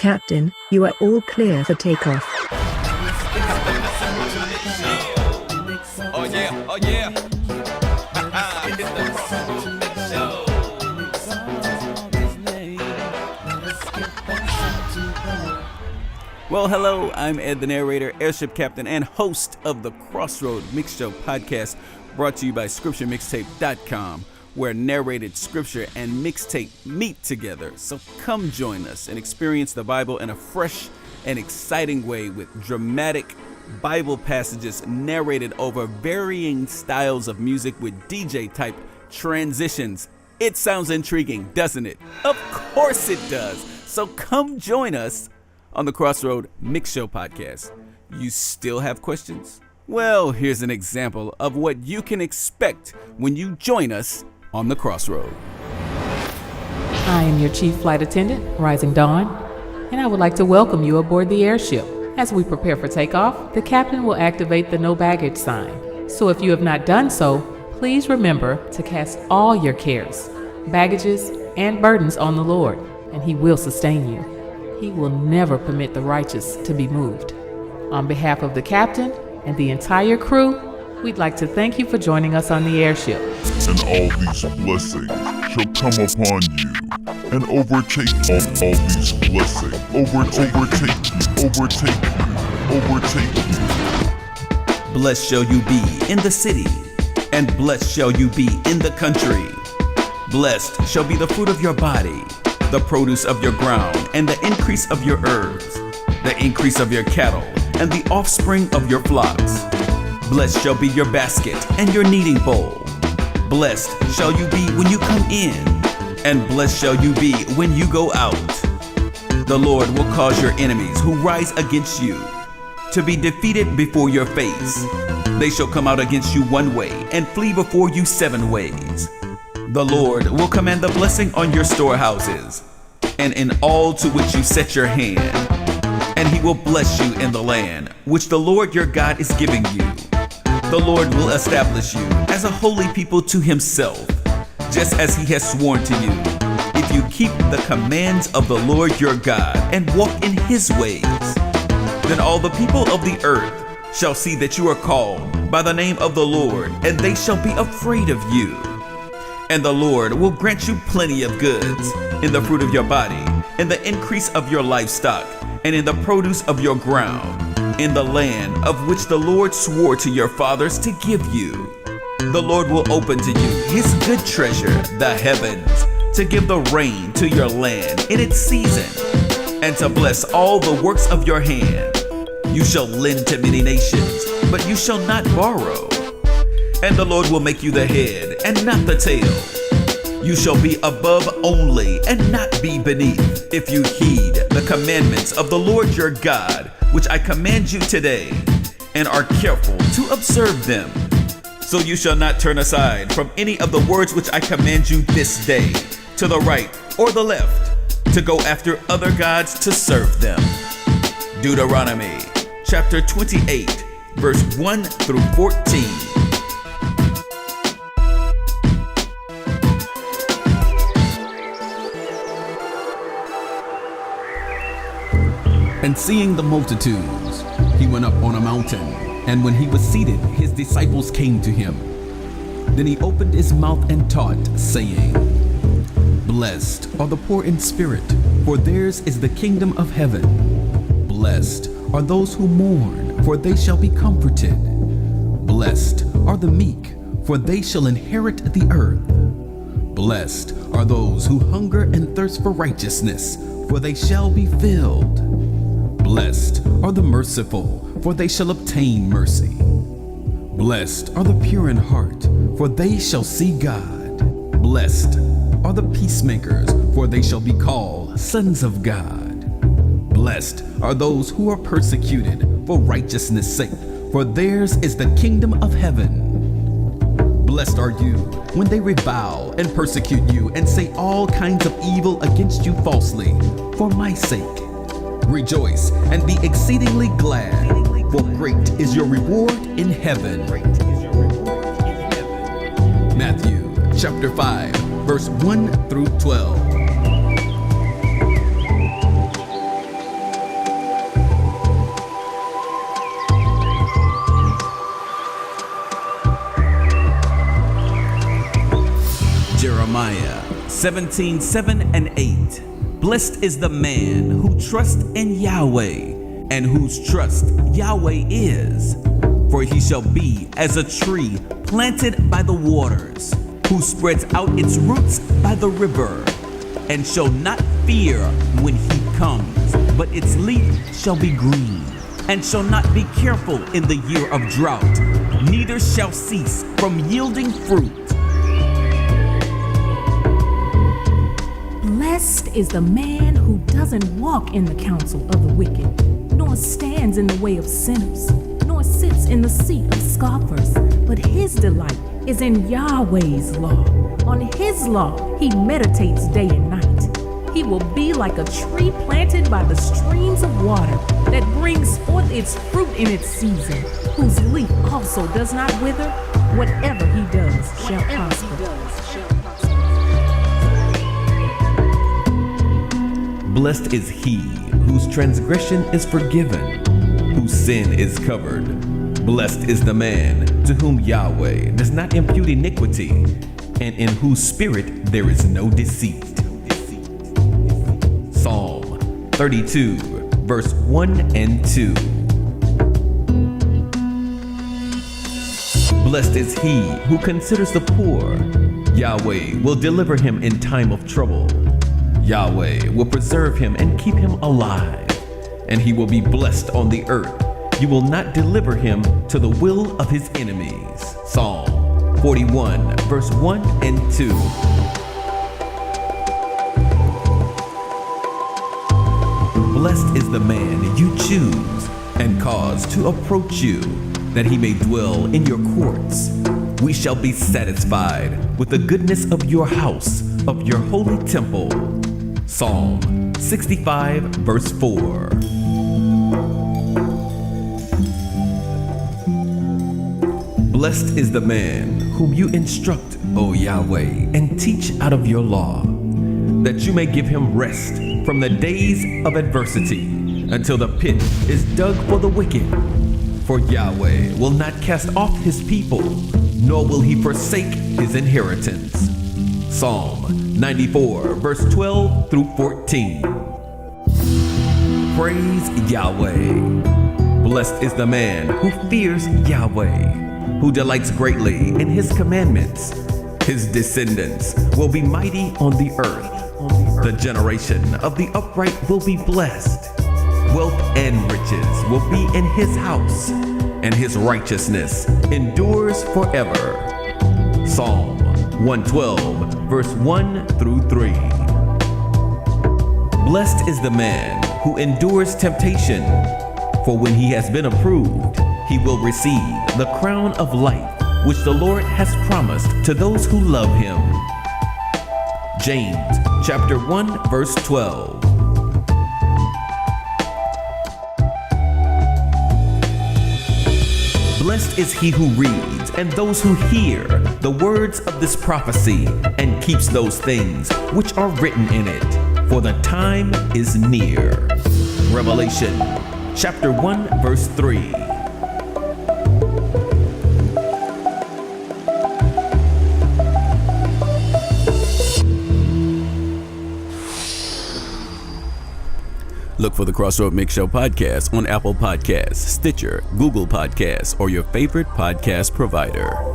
Captain, you are all clear for takeoff. Oh yeah, oh yeah. Well, hello, I'm Ed the Narrator, airship captain, and host of the CrossRoad MixShow Podcast, brought to you by ScriptureMixtape.com, where narrated scripture and mixtape meet together. So come join us and experience the Bible in a fresh and exciting way with dramatic Bible passages narrated over varying styles of music with DJ-type transitions. It sounds intriguing, doesn't it? Of course it does. So come join us on the CrossRoad MixShow Podcast. You still have questions? Well, here's an example of what you can expect when you join us on the CrossRoad. I am your Chief Flight Attendant, Rising Dawn, and I would like to welcome you aboard the airship. As we prepare for takeoff, the captain will activate the no baggage sign. So if you have not done so, please remember to cast all your cares, baggages, and burdens on the Lord, and He will sustain you. He will never permit the righteous to be moved. On behalf of the captain and the entire crew, we'd like to thank you for joining us on the airship. And all these blessings shall come upon you and overtake all these blessings. Overtake you. Blessed shall you be in the city, and blessed shall you be in the country. Blessed shall be the fruit of your body, the produce of your ground, and the increase of your herbs, the increase of your cattle, and the offspring of your flocks. Blessed shall be your basket and your kneading bowl. Blessed shall you be when you come in, and blessed shall you be when you go out. The Lord will cause your enemies who rise against you to be defeated before your face. They shall come out against you one way and flee before you 7 ways. The Lord will command the blessing on your storehouses and in all to which you set your hand, and He will bless you in the land which the Lord your God is giving you. The Lord will establish you as a holy people to Himself, just as He has sworn to you, if you keep the commands of the Lord your God and walk in His ways. Then all the people of the earth shall see that you are called by the name of the Lord, and they shall be afraid of you. And the Lord will grant you plenty of goods in the fruit of your body, in the increase of your livestock, and in the produce of your ground, in the land of which the Lord swore to your fathers to give you. The Lord will open to you His good treasure, the heavens, to give the rain to your land in its season, and to bless all the works of your hand. You shall lend to many nations, but you shall not borrow. And the Lord will make you the head and not the tail. You shall be above only and not be beneath, if you heed the commandments of the Lord your God, which I command you today, and are careful to observe them. So you shall not turn aside from any of the words which I command you this day, to the right or the left, to go after other gods to serve them. Deuteronomy chapter 28, verse 1 through 14. And seeing the multitudes, He went up on a mountain, and when He was seated, His disciples came to Him. Then He opened His mouth and taught, saying, Blessed are the poor in spirit, for theirs is the kingdom of heaven. Blessed are those who mourn, for they shall be comforted. Blessed are the meek, for they shall inherit the earth. Blessed are those who hunger and thirst for righteousness, for they shall be filled. Blessed are the merciful, for they shall obtain mercy. Blessed are the pure in heart, for they shall see God. Blessed are the peacemakers, for they shall be called sons of God. Blessed are those who are persecuted for righteousness' sake, for theirs is the kingdom of heaven. Blessed are you when they revile and persecute you and say all kinds of evil against you falsely for my sake. Rejoice and be exceedingly glad, for great is your reward in heaven. Matthew chapter 5, verse 1 through 12. 17:7 and 8. Blessed is the man who trusts in Yahweh, and whose trust Yahweh is. For he shall be as a tree planted by the waters, who spreads out its roots by the river, and shall not fear when heat comes, but its leaf shall be green, and shall not be careful in the year of drought, neither shall cease from yielding fruit. Blessed is the man who doesn't walk in the counsel of the wicked, nor stands in the way of sinners, nor sits in the seat of scoffers, but his delight is in Yahweh's law. On his law he meditates day and night. He will be like a tree planted by the streams of water, that brings forth its fruit in its season, whose leaf also does not wither. Whatever he does shall prosper. Blessed is he whose transgression is forgiven, whose sin is covered. Blessed is the man to whom Yahweh does not impute iniquity, and in whose spirit there is no deceit. Psalm 32, verse 1 and 2. Blessed is he who considers the poor. Yahweh will deliver him in time of trouble. Yahweh will preserve him and keep him alive, and he will be blessed on the earth. You will not deliver him to the will of his enemies. Psalm 41, verse 1 and 2. Blessed is the man you choose and cause to approach you, that he may dwell in your courts. We shall be satisfied with the goodness of your house, of your holy temple. Psalm 65, verse 4. Blessed is the man whom you instruct, O Yahweh, and teach out of your law, that you may give him rest from the days of adversity, until the pit is dug for the wicked. For Yahweh will not cast off his people, nor will he forsake his inheritance. Psalm 94, verse 12 through 14. Praise Yahweh. Blessed is the man who fears Yahweh, who delights greatly in his commandments. His descendants will be mighty on the earth. The generation of the upright will be blessed. Wealth and riches will be in his house, and his righteousness endures forever. Psalm 112, verse 1 through 3. Blessed is the man who endures temptation, for when he has been approved, he will receive the crown of life which the Lord has promised to those who love him. James chapter 1, verse 12. Blessed is he who reads and those who hear the words of this prophecy and keeps those things which are written in it, for the time is near. Revelation chapter 1, verse 3. Look for the CrossRoad MixShow Podcast on Apple Podcasts, Stitcher, Google Podcasts, or your favorite podcast provider.